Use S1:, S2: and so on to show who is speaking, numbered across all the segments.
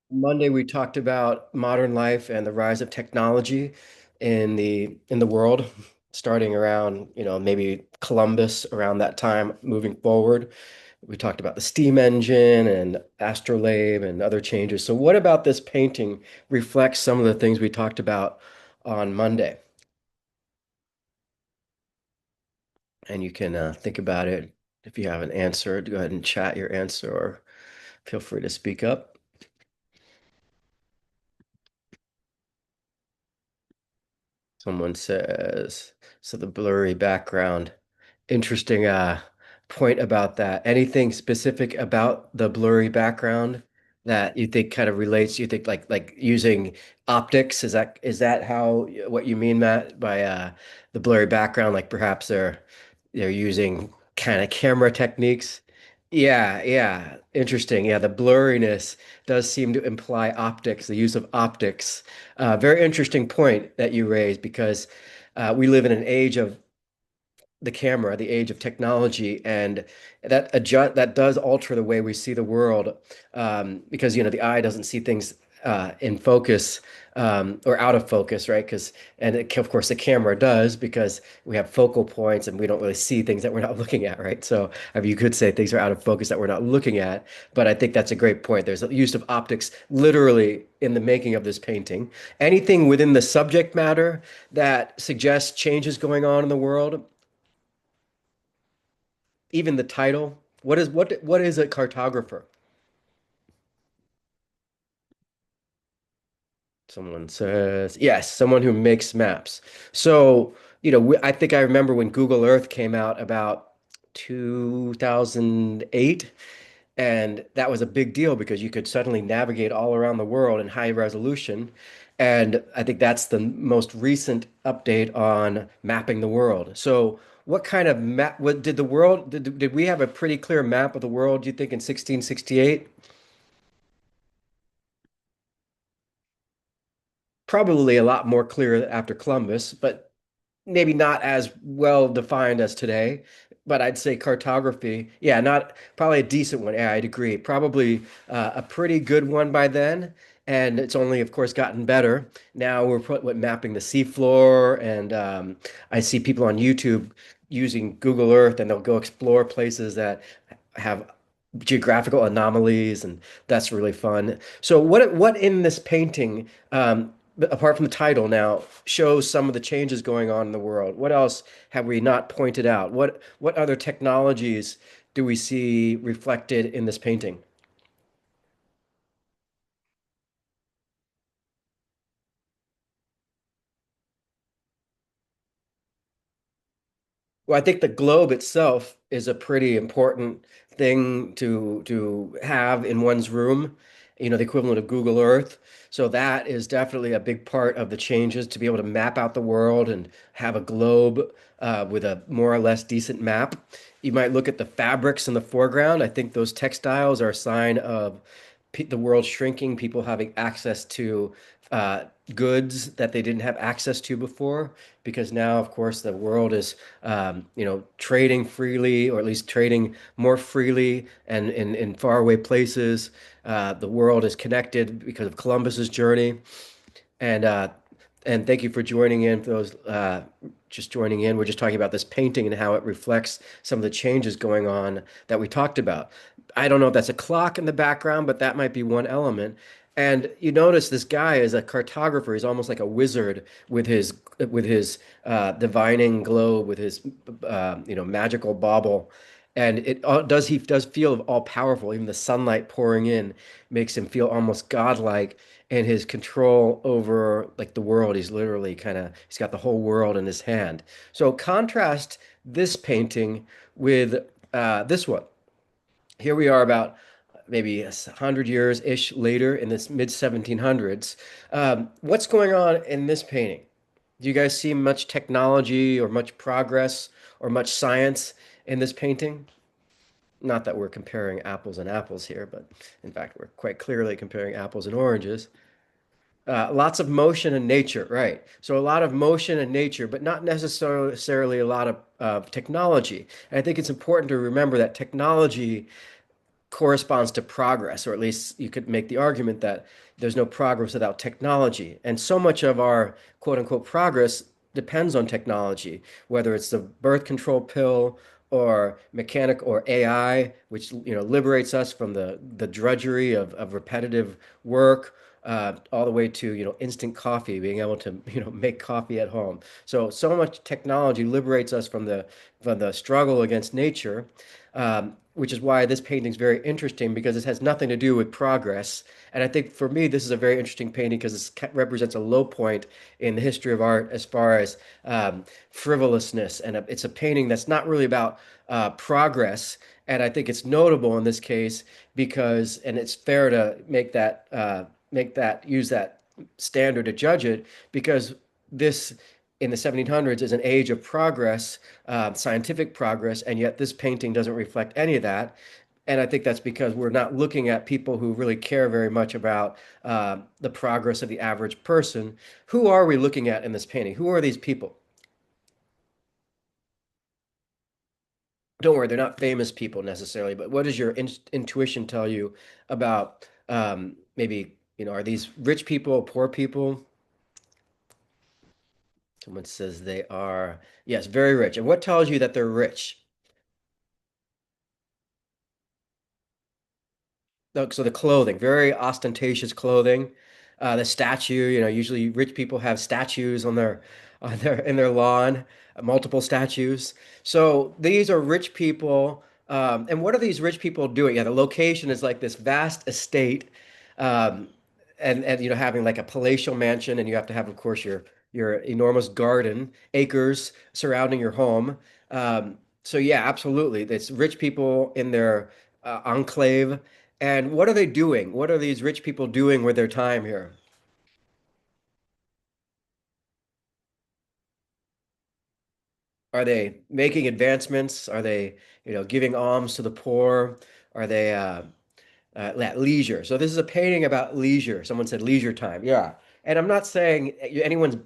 S1: Monday we talked about modern life and the rise of technology in the world, starting around, maybe Columbus around that time, moving forward. We talked about the steam engine and astrolabe and other changes. So what about this painting reflects some of the things we talked about on Monday? And you can think about it. If you have an answer, go ahead and chat your answer or feel free to speak up. Someone says, so the blurry background. Interesting point about that. Anything specific about the blurry background that you think kind of relates? You think like using optics? Is that how what you mean, Matt, by the blurry background? Like perhaps they're using kind of camera techniques. Yeah, yeah. Interesting. Yeah, the blurriness does seem to imply optics, the use of optics. Very interesting point that you raised because we live in an age of the camera, the age of technology, and that does alter the way we see the world, because the eye doesn't see things in focus, or out of focus, right? Of course the camera does because we have focal points and we don't really see things that we're not looking at, right? So I mean, you could say things are out of focus that we're not looking at, but I think that's a great point. There's a use of optics literally in the making of this painting. Anything within the subject matter that suggests changes going on in the world, even the title. What is a cartographer? Someone says, yes, someone who makes maps. So, I think I remember when Google Earth came out about 2008, and that was a big deal because you could suddenly navigate all around the world in high resolution. And I think that's the most recent update on mapping the world. So, what kind of map, what did the world, did we have a pretty clear map of the world, do you think, in 1668? Probably a lot more clear after Columbus, but maybe not as well defined as today. But I'd say cartography, yeah, not probably a decent one. Yeah, I'd agree. Probably a pretty good one by then. And it's only, of course, gotten better. Now we're mapping the seafloor, and I see people on YouTube using Google Earth, and they'll go explore places that have geographical anomalies, and that's really fun. So what in this painting, apart from the title now, shows some of the changes going on in the world? What else have we not pointed out? What other technologies do we see reflected in this painting? Well, I think the globe itself is a pretty important thing to have in one's room, the equivalent of Google Earth. So that is definitely a big part of the changes to be able to map out the world and have a globe with a more or less decent map. You might look at the fabrics in the foreground. I think those textiles are a sign of the world shrinking, people having access to uh, goods that they didn't have access to before, because now, of course, the world is, trading freely, or at least trading more freely, and in faraway places. The world is connected because of Columbus's journey. And thank you for joining in. For those just joining in, we're just talking about this painting and how it reflects some of the changes going on that we talked about. I don't know if that's a clock in the background, but that might be one element. And you notice this guy is a cartographer. He's almost like a wizard with his divining globe, with his magical bauble. And he does feel all powerful. Even the sunlight pouring in makes him feel almost godlike, and his control over like the world. He's got the whole world in his hand. So contrast this painting with this one. Here we are about maybe 100 years ish later in this mid 1700s. What's going on in this painting? Do you guys see much technology or much progress or much science in this painting? Not that we're comparing apples and apples here, but in fact, we're quite clearly comparing apples and oranges. Lots of motion and nature, right? So a lot of motion and nature, but not necessarily a lot of technology. And I think it's important to remember that technology corresponds to progress, or at least you could make the argument that there's no progress without technology. And so much of our quote unquote progress depends on technology, whether it's the birth control pill or mechanic or AI, which liberates us from the drudgery of repetitive work, all the way to instant coffee, being able to make coffee at home. So much technology liberates us from the struggle against nature, which is why this painting is very interesting because it has nothing to do with progress. And I think for me, this is a very interesting painting because it represents a low point in the history of art as far as frivolousness. And it's a painting that's not really about progress. And I think it's notable in this case because, and it's fair to use that standard to judge it because this in the 1700s is an age of progress, scientific progress, and yet this painting doesn't reflect any of that. And I think that's because we're not looking at people who really care very much about the progress of the average person. Who are we looking at in this painting? Who are these people? Don't worry, they're not famous people necessarily, but what does your intuition tell you about maybe, are these rich people, poor people? Someone says they are, yes, very rich. And what tells you that they're rich? So the clothing, very ostentatious clothing. The statue, usually rich people have statues on their in their lawn, multiple statues. So these are rich people. And what are these rich people doing? Yeah, the location is like this vast estate, um, and having like a palatial mansion, and you have to have, of course, your enormous garden, acres surrounding your home. So yeah, absolutely. It's rich people in their enclave. And what are they doing? What are these rich people doing with their time here? Are they making advancements? Are they, giving alms to the poor? Are they at leisure? So this is a painting about leisure. Someone said leisure time. Yeah. And I'm not saying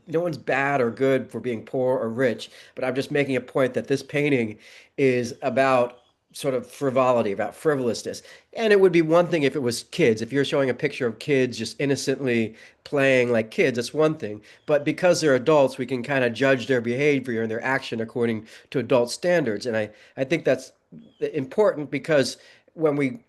S1: no one's bad or good for being poor or rich, but I'm just making a point that this painting is about sort of frivolity, about frivolousness. And it would be one thing if it was kids. If you're showing a picture of kids just innocently playing like kids, that's one thing. But because they're adults, we can kind of judge their behavior and their action according to adult standards. And I think that's important because when we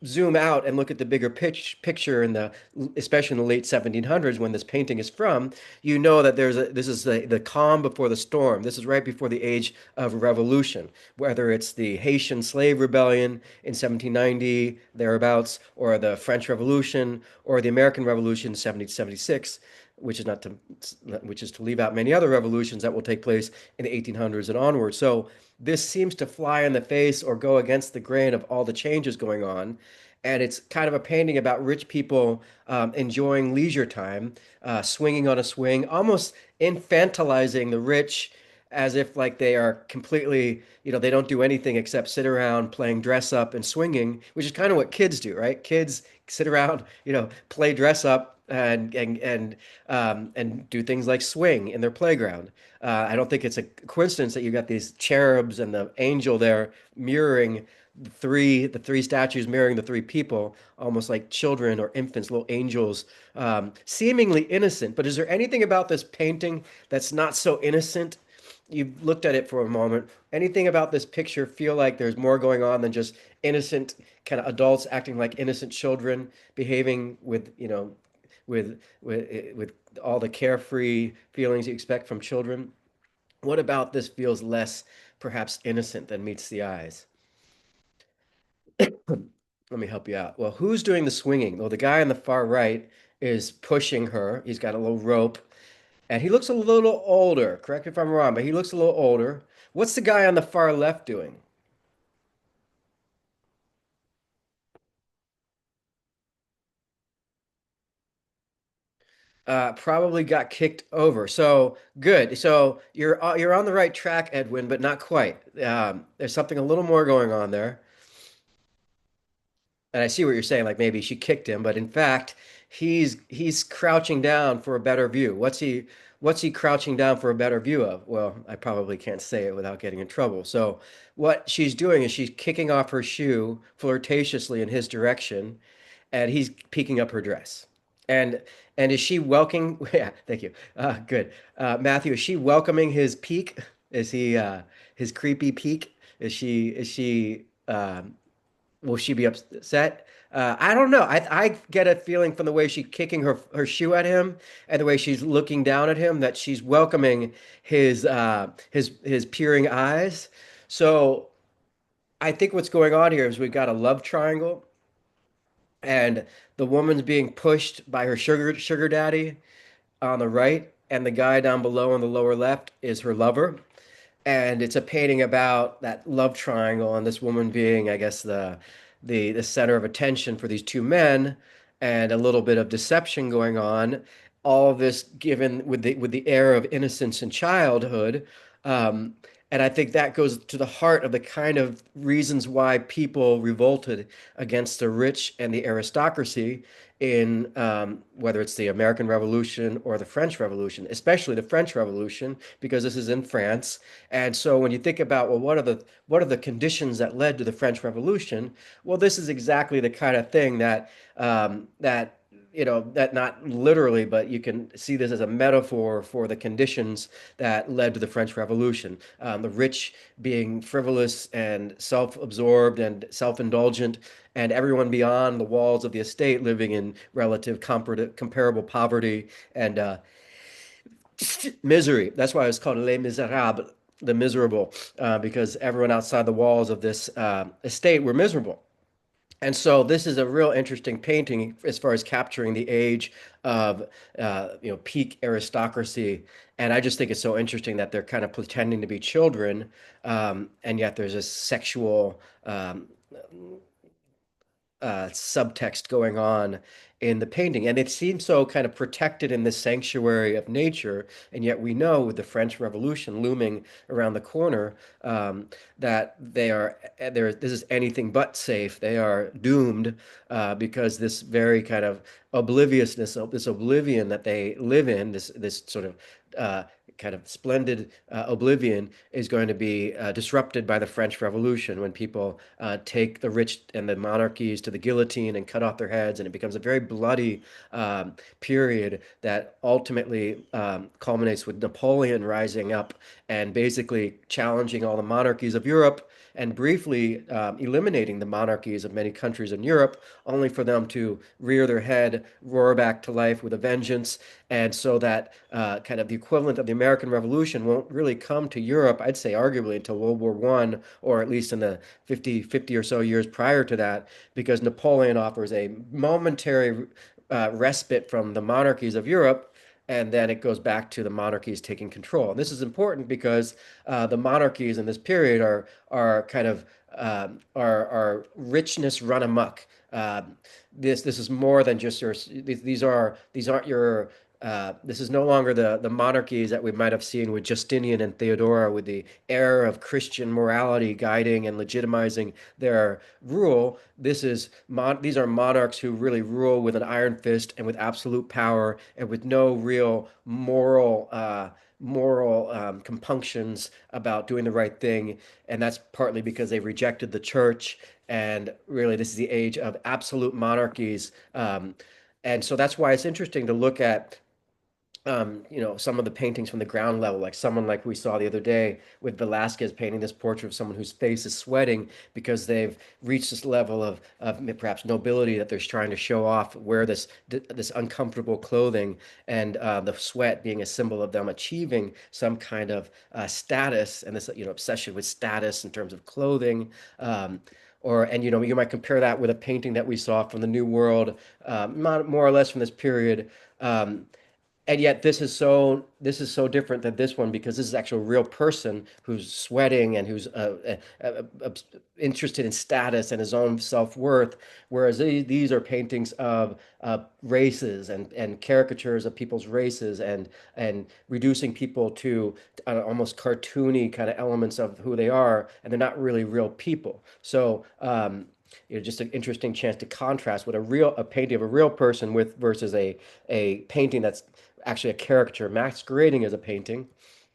S1: zoom out and look at the bigger picture in especially in the late 1700s when this painting is from, that this is the calm before the storm. This is right before the age of revolution, whether it's the Haitian slave rebellion in 1790 thereabouts, or the French Revolution, or the American Revolution in 1776, which is to leave out many other revolutions that will take place in the 1800s and onward. So this seems to fly in the face or go against the grain of all the changes going on. And it's kind of a painting about rich people enjoying leisure time, swinging on a swing, almost infantilizing the rich as if like they are completely, they don't do anything except sit around playing dress up and swinging, which is kind of what kids do, right? Kids sit around, play dress up and do things like swing in their playground. I don't think it's a coincidence that you got these cherubs and the angel there mirroring the three statues mirroring the three people, almost like children or infants, little angels, seemingly innocent. But is there anything about this painting that's not so innocent? You've looked at it for a moment. Anything about this picture feel like there's more going on than just innocent kind of adults acting like innocent children, behaving with all the carefree feelings you expect from children? What about this feels less perhaps innocent than meets the eyes? Let me help you out. Well, who's doing the swinging? Well, the guy on the far right is pushing her. He's got a little rope, and he looks a little older. Correct me if I'm wrong, but he looks a little older. What's the guy on the far left doing? Probably got kicked over. So good. So you're on the right track, Edwin, but not quite. There's something a little more going on there. And I see what you're saying, like maybe she kicked him, but in fact, he's crouching down for a better view. What's he crouching down for a better view of? Well, I probably can't say it without getting in trouble. So what she's doing is she's kicking off her shoe flirtatiously in his direction, and he's peeking up her dress. And and is she welcoming? Yeah, thank you. Good. Matthew, is she welcoming his peek? Is he his creepy peek? Is she will she be upset? I don't know. I get a feeling from the way she's kicking her shoe at him and the way she's looking down at him that she's welcoming his peering eyes. So I think what's going on here is we've got a love triangle, and the woman's being pushed by her sugar daddy on the right, and the guy down below on the lower left is her lover. And it's a painting about that love triangle and this woman being, I guess, the center of attention for these two men, and a little bit of deception going on. All of this given with the air of innocence and childhood. Um, and I think that goes to the heart of the kind of reasons why people revolted against the rich and the aristocracy in whether it's the American Revolution or the French Revolution, especially the French Revolution, because this is in France. And so when you think about, well, what are the conditions that led to the French Revolution? Well, this is exactly the kind of thing that not literally, but you can see this as a metaphor for the conditions that led to the French Revolution. The rich being frivolous and self-absorbed and self-indulgent, and everyone beyond the walls of the estate living in relative comparable poverty and misery. That's why it's called Les Miserables, the miserable, because everyone outside the walls of this estate were miserable. And so this is a real interesting painting as far as capturing the age of peak aristocracy. And I just think it's so interesting that they're kind of pretending to be children, and yet there's a sexual subtext going on in the painting. And it seems so kind of protected in this sanctuary of nature. And yet we know with the French Revolution looming around the corner, that this is anything but safe. They are doomed, because this very kind of obliviousness, this oblivion that they live in, this sort of uh, kind of splendid oblivion is going to be disrupted by the French Revolution when people take the rich and the monarchies to the guillotine and cut off their heads, and it becomes a very bloody period that ultimately culminates with Napoleon rising up and basically challenging all the monarchies of Europe and briefly eliminating the monarchies of many countries in Europe, only for them to rear their head, roar back to life with a vengeance. And so that kind of the equivalent of the American Revolution won't really come to Europe, I'd say arguably until World War I, or at least in the 50 or so years prior to that, because Napoleon offers a momentary respite from the monarchies of Europe, and then it goes back to the monarchies taking control. And this is important because the monarchies in this period are kind of are richness run amok. This is more than just your these aren't your this is no longer the monarchies that we might have seen with Justinian and Theodora, with the air of Christian morality guiding and legitimizing their rule. These are monarchs who really rule with an iron fist and with absolute power and with no real moral compunctions about doing the right thing. And that's partly because they rejected the church. And really, this is the age of absolute monarchies. And so that's why it's interesting to look at some of the paintings from the ground level, like someone like we saw the other day with Velasquez painting this portrait of someone whose face is sweating because they've reached this level of perhaps nobility that they're trying to show off, wear this uncomfortable clothing, and the sweat being a symbol of them achieving some kind of status, and this obsession with status in terms of clothing. And you might compare that with a painting that we saw from the New World, more or less from this period. And yet this is so different than this one, because this is actually a real person who's sweating and who's interested in status and his own self-worth, whereas these are paintings of races and caricatures of people's races, and reducing people to almost cartoony kind of elements of who they are, and they're not really real people. So Just an interesting chance to contrast what a painting of a real person with versus a painting that's actually a caricature masquerading as a painting.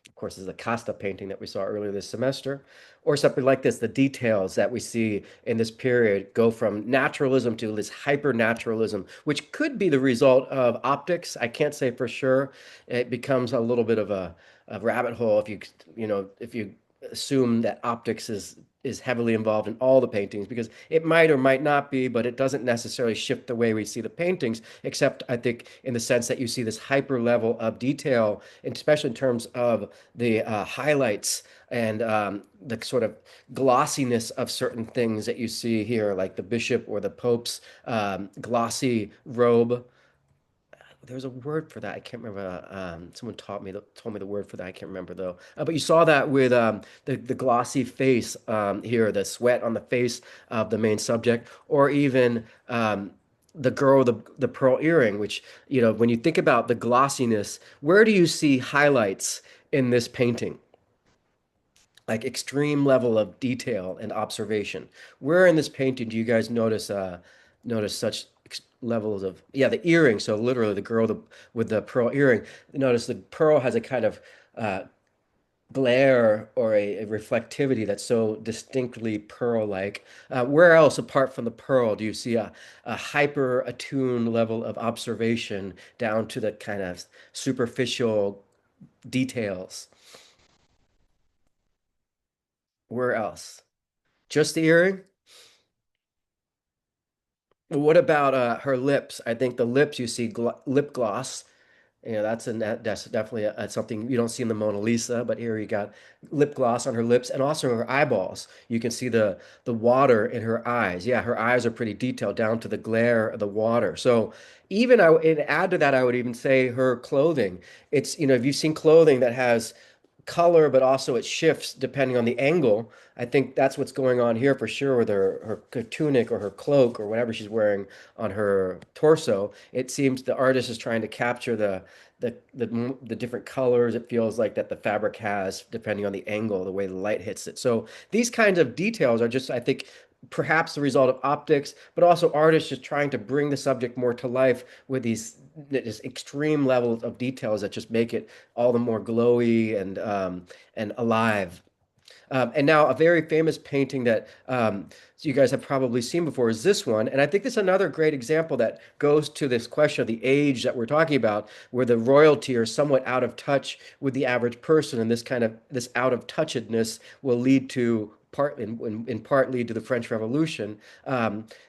S1: Of course, this is a Costa painting that we saw earlier this semester, or something like this. The details that we see in this period go from naturalism to this hyper-naturalism, which could be the result of optics. I can't say for sure. It becomes a little bit of a rabbit hole if you assume that optics is heavily involved in all the paintings because it might or might not be, but it doesn't necessarily shift the way we see the paintings, except I think in the sense that you see this hyper level of detail, and especially in terms of the highlights and the sort of glossiness of certain things that you see here, like the bishop or the pope's glossy robe. There's a word for that. I can't remember. Someone told me the word for that. I can't remember though. But you saw that with the glossy face here, the sweat on the face of the main subject, or even the girl with the pearl earring. Which when you think about the glossiness, where do you see highlights in this painting? Like extreme level of detail and observation. Where in this painting do you guys notice such levels of the earring? So literally the girl with the pearl earring. Notice the pearl has a kind of uh, glare or a reflectivity that's so distinctly pearl-like. Where else apart from the pearl do you see a hyper attuned level of observation down to the kind of superficial details? Where else? Just the earring? What about her lips? I think the lips you see lip gloss. That's definitely something you don't see in the Mona Lisa, but here you got lip gloss on her lips and also her eyeballs. You can see the water in her eyes. Yeah, her eyes are pretty detailed down to the glare of the water. So even and add to that, I would even say her clothing. It's, if you've seen clothing that has color, but also it shifts depending on the angle. I think that's what's going on here for sure with her tunic or her cloak or whatever she's wearing on her torso. It seems the artist is trying to capture the different colors it feels like that the fabric has depending on the angle, the way the light hits it. So these kinds of details are just, I think, perhaps the result of optics, but also artists just trying to bring the subject more to life with these this extreme levels of details that just make it all the more glowy and alive. And now a very famous painting that you guys have probably seen before is this one. And I think this is another great example that goes to this question of the age that we're talking about, where the royalty are somewhat out of touch with the average person. And this out of touchedness will lead to in part lead to the French Revolution.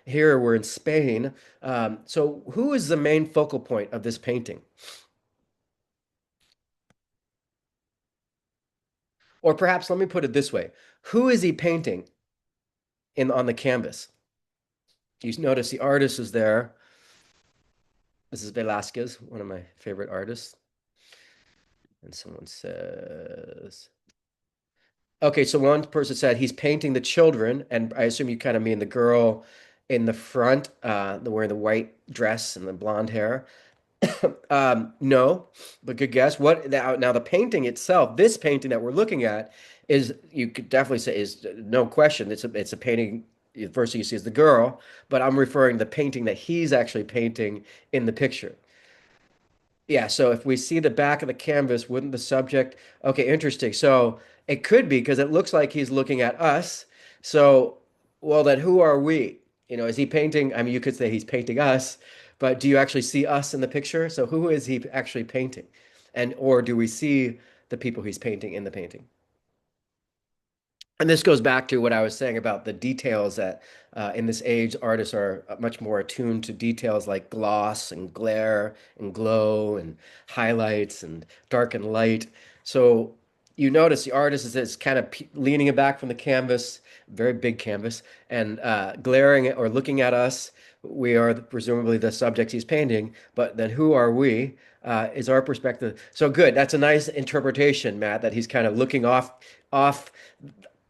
S1: Here we're in Spain. So who is the main focal point of this painting? Or perhaps let me put it this way. Who is he painting on the canvas? You notice the artist is there. This is Velasquez, one of my favorite artists. And someone says, okay, so one person said he's painting the children, and I assume you kind of mean the girl in the front, wearing the white dress and the blonde hair. No, but good guess. What now? The painting itself, this painting that we're looking at, is you could definitely say is no question. It's a painting. The first thing you see is the girl, but I'm referring to the painting that he's actually painting in the picture. Yeah, so if we see the back of the canvas, wouldn't the subject? Okay, interesting. So it could be because it looks like he's looking at us. So, well, then who are we? Is he painting? I mean, you could say he's painting us, but do you actually see us in the picture? So who is he actually painting? And or do we see the people he's painting in the painting? And this goes back to what I was saying about the details that in this age, artists are much more attuned to details like gloss and glare and glow and highlights and dark and light. So you notice the artist is kind of leaning back from the canvas, very big canvas, and glaring or looking at us. We are presumably the subjects he's painting, but then who are we? Is our perspective. So good. That's a nice interpretation, Matt, that he's kind of looking off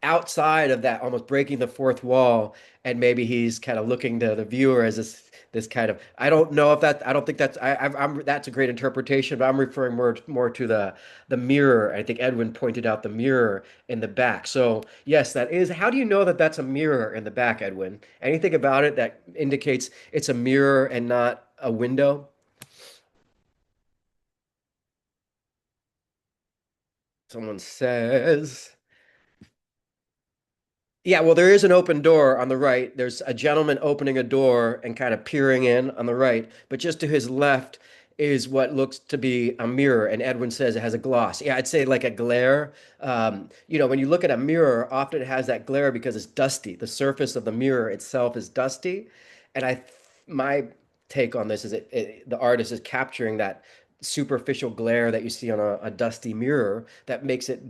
S1: outside of that, almost breaking the fourth wall, and maybe he's kind of looking to the viewer as this kind of, I don't know if that, I don't think that's, I'm that's a great interpretation, but I'm referring more to the mirror. I think Edwin pointed out the mirror in the back. So yes, that is. How do you know that that's a mirror in the back, Edwin? Anything about it that indicates it's a mirror and not a window? Someone says. Yeah, well, there is an open door on the right. There's a gentleman opening a door and kind of peering in on the right, but just to his left is what looks to be a mirror. And Edwin says it has a gloss. Yeah, I'd say like a glare. When you look at a mirror, often it has that glare because it's dusty. The surface of the mirror itself is dusty. And my take on this is the artist is capturing that superficial glare that you see on a dusty mirror that makes it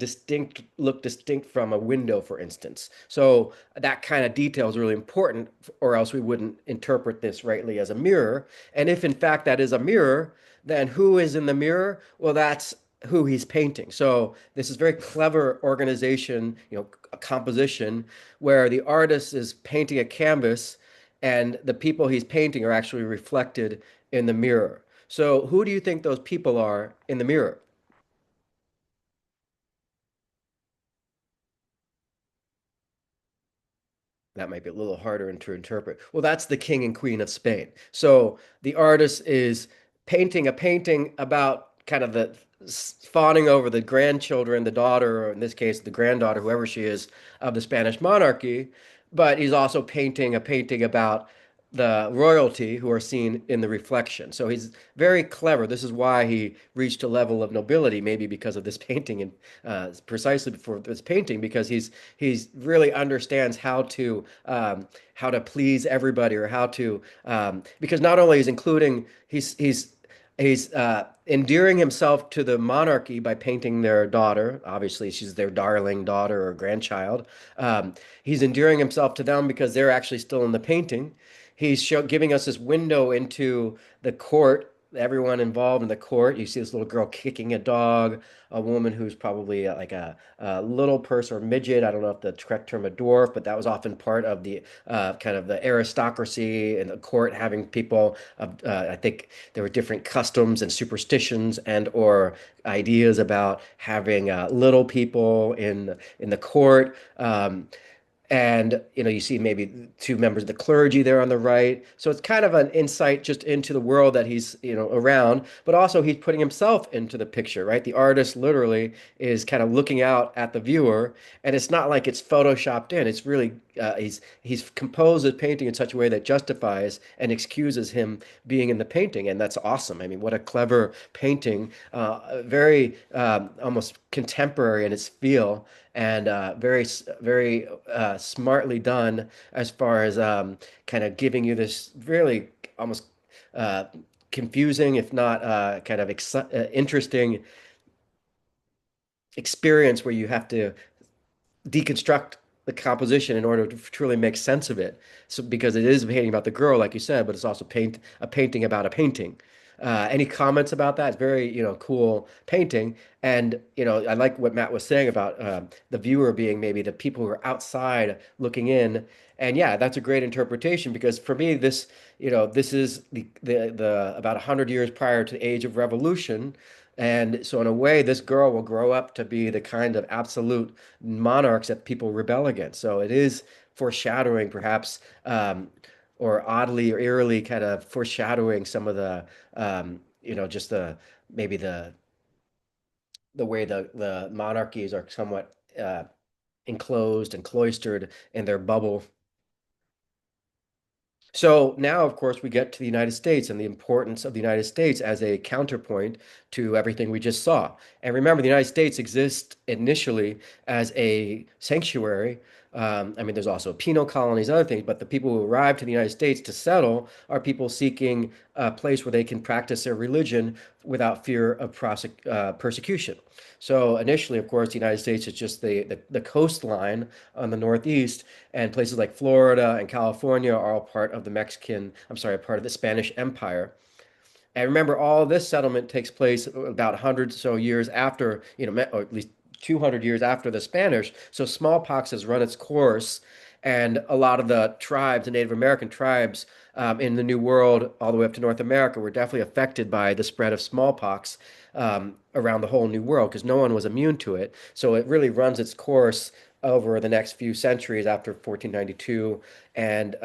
S1: look distinct from a window, for instance. So that kind of detail is really important, or else we wouldn't interpret this rightly as a mirror. And if in fact that is a mirror, then who is in the mirror? Well, that's who he's painting. So this is very clever organization, a composition where the artist is painting a canvas and the people he's painting are actually reflected in the mirror. So, who do you think those people are in the mirror? That might be a little harder to interpret. Well, that's the king and queen of Spain. So, the artist is painting a painting about kind of the fawning over the grandchildren, the daughter, or in this case, the granddaughter, whoever she is, of the Spanish monarchy. But he's also painting a painting about the royalty who are seen in the reflection. So he's very clever. This is why he reached a level of nobility, maybe because of this painting, and precisely before this painting, because he's really understands how to please everybody, or how to because not only is including he's endearing himself to the monarchy by painting their daughter. Obviously, she's their darling daughter or grandchild. He's endearing himself to them because they're actually still in the painting. Giving us this window into the court, everyone involved in the court. You see this little girl kicking a dog, a woman who's probably like a little person or midget. I don't know if the correct term a dwarf, but that was often part of the kind of the aristocracy in the court, having people. I think there were different customs and superstitions and or ideas about having little people in the court. And you see maybe two members of the clergy there on the right. So it's kind of an insight just into the world that he's around, but also he's putting himself into the picture, right? The artist literally is kind of looking out at the viewer, and it's not like it's photoshopped in. It's really he's composed his painting in such a way that justifies and excuses him being in the painting, and that's awesome. I mean, what a clever painting, very almost contemporary in its feel, and very smartly done as far as kind of giving you this really almost uh, confusing, if not kind of interesting experience where you have to deconstruct the composition in order to truly make sense of it. So because it is a painting about the girl, like you said, but it's also a painting about a painting. Any comments about that? It's very, cool painting. And, I like what Matt was saying about the viewer being maybe the people who are outside looking in. And yeah, that's a great interpretation because for me, this is the about 100 years prior to the Age of Revolution. And so, in a way, this girl will grow up to be the kind of absolute monarchs that people rebel against. So, it is foreshadowing, perhaps, or oddly or eerily kind of foreshadowing some of the, just maybe the way the monarchies are somewhat enclosed and cloistered in their bubble. So now, of course, we get to the United States and the importance of the United States as a counterpoint to everything we just saw. And remember, the United States exists initially as a sanctuary. I mean, there's also penal colonies, other things, but the people who arrive to the United States to settle are people seeking a place where they can practice their religion without fear of persecution. So initially, of course, the United States is just the coastline on the Northeast, and places like Florida and California are all part of the I'm sorry, part of the Spanish Empire. And remember, all this settlement takes place about 100 or so years after, or at least 200 years after the Spanish. So smallpox has run its course, And a lot of the tribes, the Native American tribes in the New World, all the way up to North America, were definitely affected by the spread of smallpox around the whole New World because no one was immune to it. So it really runs its course over the next few centuries after 1492. And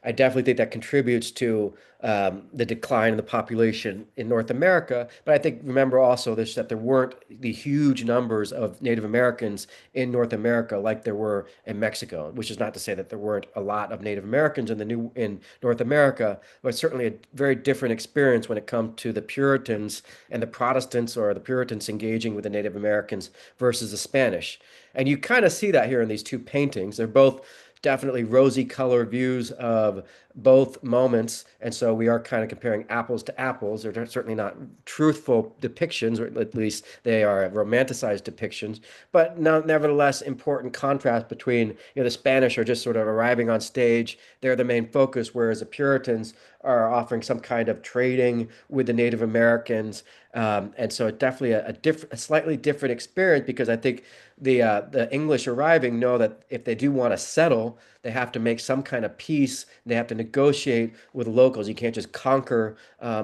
S1: I definitely think that contributes to the decline in the population in North America. But I think remember also this that there weren't the huge numbers of Native Americans in North America like there were in Mexico, which is not to say that there weren't a lot of Native Americans in North America, but certainly a very different experience when it comes to the Puritans and the Protestants or the Puritans engaging with the Native Americans versus the Spanish. And you kind of see that here in these two paintings. They're both definitely rosy colored views of both moments. And so we are kind of comparing apples to apples. They're certainly not truthful depictions, or at least they are romanticized depictions, but no, nevertheless important contrast between, the Spanish are just sort of arriving on stage. They're the main focus, whereas the Puritans are offering some kind of trading with the Native Americans. And so it definitely a slightly different experience because I think the English arriving know that if they do want to settle, they have to make some kind of peace. They have to negotiate with locals. You can't just conquer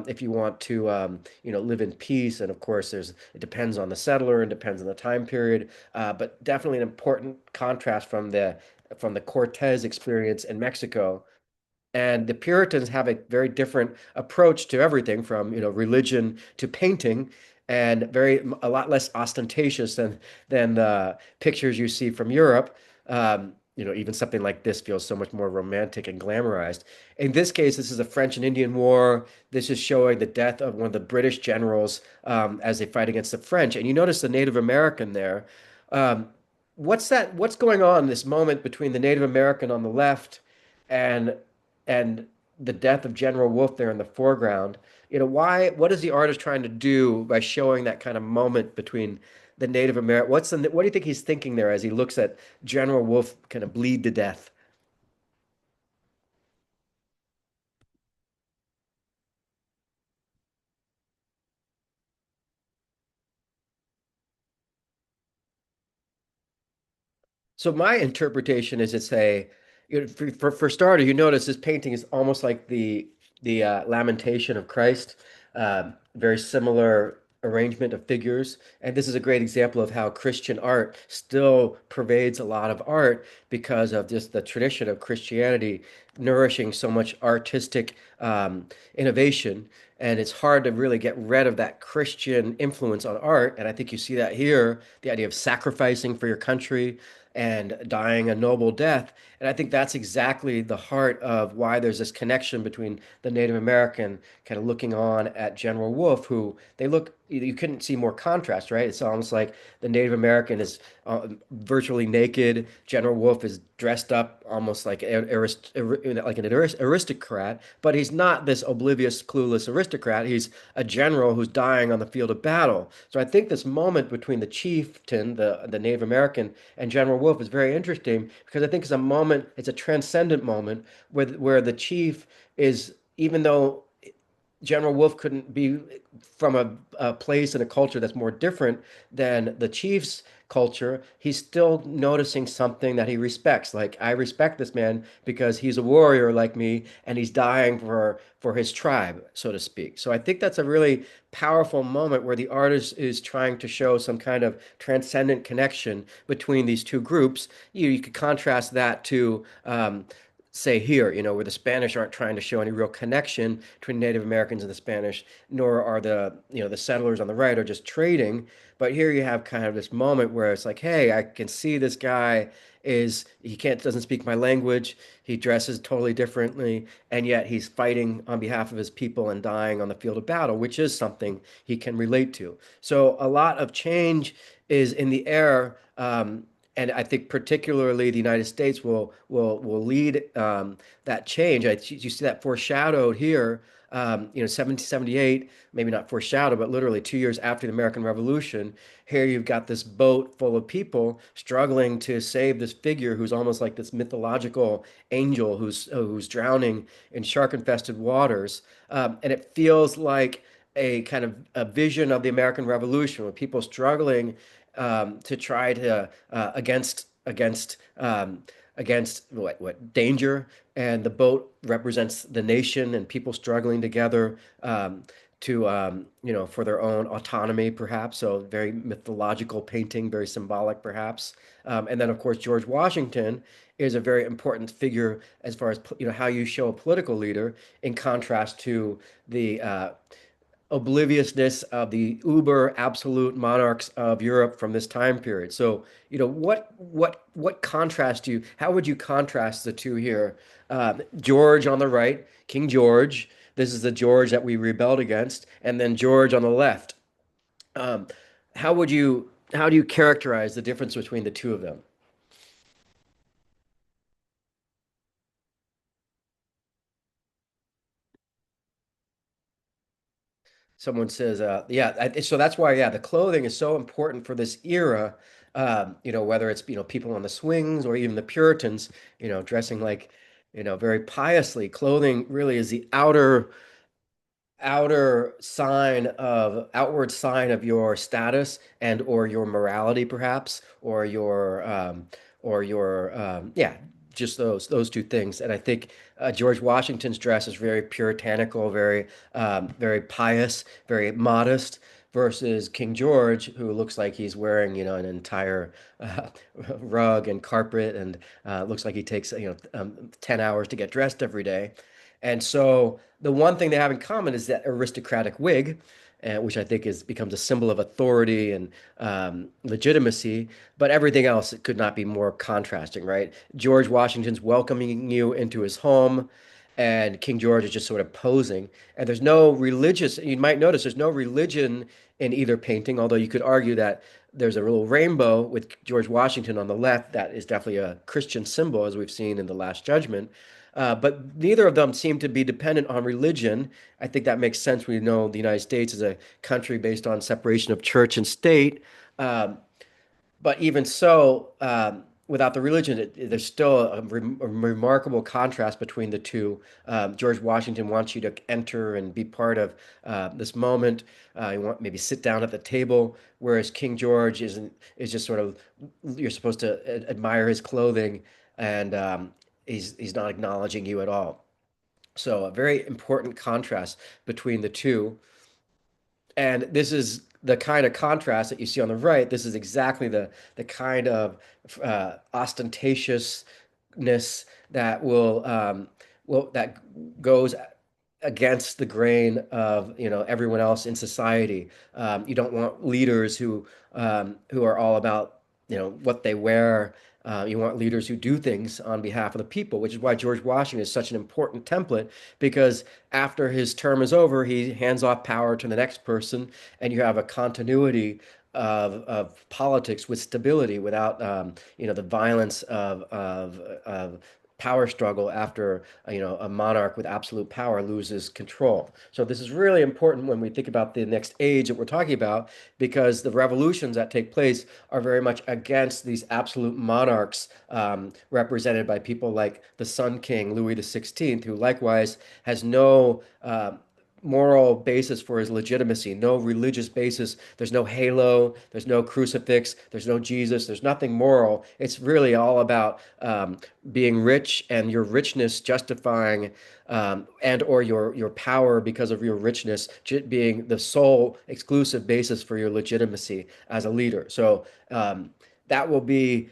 S1: if you want to, live in peace. And of course, it depends on the settler and depends on the time period. But definitely an important contrast from the Cortez experience in Mexico. And the Puritans have a very different approach to everything from, religion to painting, and a lot less ostentatious than the pictures you see from Europe. Even something like this feels so much more romantic and glamorized. In this case, this is the French and Indian War. This is showing the death of one of the British generals as they fight against the French. And you notice the Native American there. Um, what's going on in this moment between the Native American on the left and and the death of General Wolfe there in the foreground? What is the artist trying to do by showing that kind of moment between the Native American? What do you think he's thinking there as he looks at General Wolfe kind of bleed to death? So my interpretation is it's for starter, you notice this painting is almost like the Lamentation of Christ, very similar arrangement of figures, and this is a great example of how Christian art still pervades a lot of art because of just the tradition of Christianity nourishing so much artistic innovation. And it's hard to really get rid of that Christian influence on art. And I think you see that here, the idea of sacrificing for your country and dying a noble death. And I think that's exactly the heart of why there's this connection between the Native American kind of looking on at General Wolfe, who you couldn't see more contrast, right? It's almost like the Native American is virtually naked. General Wolfe is dressed up almost like an aristocrat, but he's not this oblivious, clueless aristocrat. He's a general who's dying on the field of battle. So I think this moment between the chieftain, the Native American, and General Wolfe is very interesting because I think it's a transcendent moment where the chief is, even though General Wolfe couldn't be from a place and a culture that's more different than the Chiefs' culture. He's still noticing something that he respects. Like, I respect this man because he's a warrior like me and he's dying for his tribe, so to speak. So I think that's a really powerful moment where the artist is trying to show some kind of transcendent connection between these two groups. You could contrast that to say here, where the Spanish aren't trying to show any real connection between Native Americans and the Spanish, nor are the settlers on the right are just trading. But here you have kind of this moment where it's like, hey, I can see this guy he doesn't speak my language, he dresses totally differently, and yet he's fighting on behalf of his people and dying on the field of battle, which is something he can relate to. So a lot of change is in the air. And I think particularly the United States will lead that change. You see that foreshadowed here. 1778, maybe not foreshadowed, but literally 2 years after the American Revolution. Here you've got this boat full of people struggling to save this figure who's almost like this mythological angel who's drowning in shark-infested waters. And it feels like a kind of a vision of the American Revolution with people struggling to try to against against what danger, and the boat represents the nation and people struggling together to for their own autonomy, perhaps. So very mythological painting, very symbolic, perhaps. And then, of course, George Washington is a very important figure as far as how you show a political leader in contrast to the obliviousness of the uber absolute monarchs of Europe from this time period. So, what contrast do you, how would you contrast the two here? George on the right, King George, this is the George that we rebelled against, and then George on the left. Um, how do you characterize the difference between the two of them? Someone says, yeah, so that's why, yeah, the clothing is so important for this era. Whether it's, people on the swings or even the Puritans, dressing like, very piously. Clothing really is the outward sign of your status and or your morality, perhaps, or your yeah, just those two things. And I think George Washington's dress is very puritanical, very pious, very modest, versus King George, who looks like he's wearing, an entire uh, rug and carpet, and looks like he takes, 10 hours to get dressed every day. And so the one thing they have in common is that aristocratic wig, which I think is becomes a symbol of authority and legitimacy. But everything else, it could not be more contrasting, right? George Washington's welcoming you into his home, and King George is just sort of posing. And there's no religious, you might notice there's no religion in either painting, although you could argue that there's a little rainbow with George Washington on the left. That is definitely a Christian symbol, as we've seen in The Last Judgment. But neither of them seem to be dependent on religion. I think that makes sense. We know the United States is a country based on separation of church and state. Um, but even so, without the religion, there's still a remarkable contrast between the two. George Washington wants you to enter and be part of this moment. You want maybe sit down at the table, whereas King George is just sort of, you're supposed to admire his clothing, and he's not acknowledging you at all. So a very important contrast between the two. And this is the kind of contrast that you see on the right. This is exactly the kind of ostentatiousness that that goes against the grain of everyone else in society. You don't want leaders who are all about what they wear. You want leaders who do things on behalf of the people, which is why George Washington is such an important template, because after his term is over, he hands off power to the next person, and you have a continuity of politics with stability without the violence of power struggle after a monarch with absolute power loses control. So this is really important when we think about the next age that we're talking about, because the revolutions that take place are very much against these absolute monarchs, represented by people like the Sun King Louis XVI, who likewise has no moral basis for his legitimacy, no religious basis. There's no halo, there's no crucifix, there's no Jesus, there's nothing moral. It's really all about being rich and your richness justifying and or your power because of your richness being the sole exclusive basis for your legitimacy as a leader. So that will be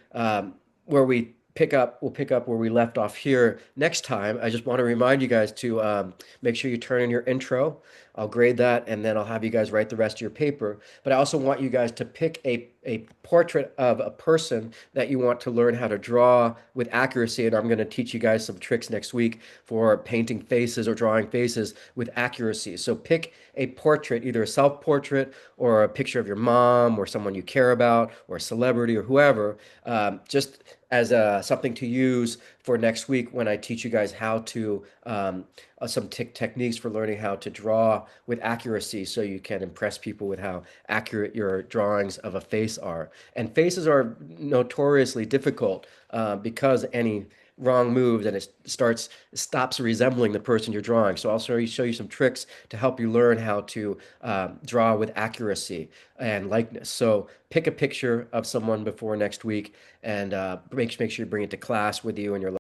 S1: where we'll pick up where we left off here next time. I just want to remind you guys to make sure you turn in your intro. I'll grade that, and then I'll have you guys write the rest of your paper. But I also want you guys to pick a portrait of a person that you want to learn how to draw with accuracy. And I'm going to teach you guys some tricks next week for painting faces or drawing faces with accuracy. So pick a portrait, either a self-portrait or a picture of your mom or someone you care about or a celebrity or whoever, just as something to use for next week when I teach you guys how to some techniques for learning how to draw with accuracy so you can impress people with how accurate your drawings of a face are. And faces are notoriously difficult because any wrong moves and stops resembling the person you're drawing. So I'll show you some tricks to help you learn how to draw with accuracy and likeness. So pick a picture of someone before next week and make sure you bring it to class with you and your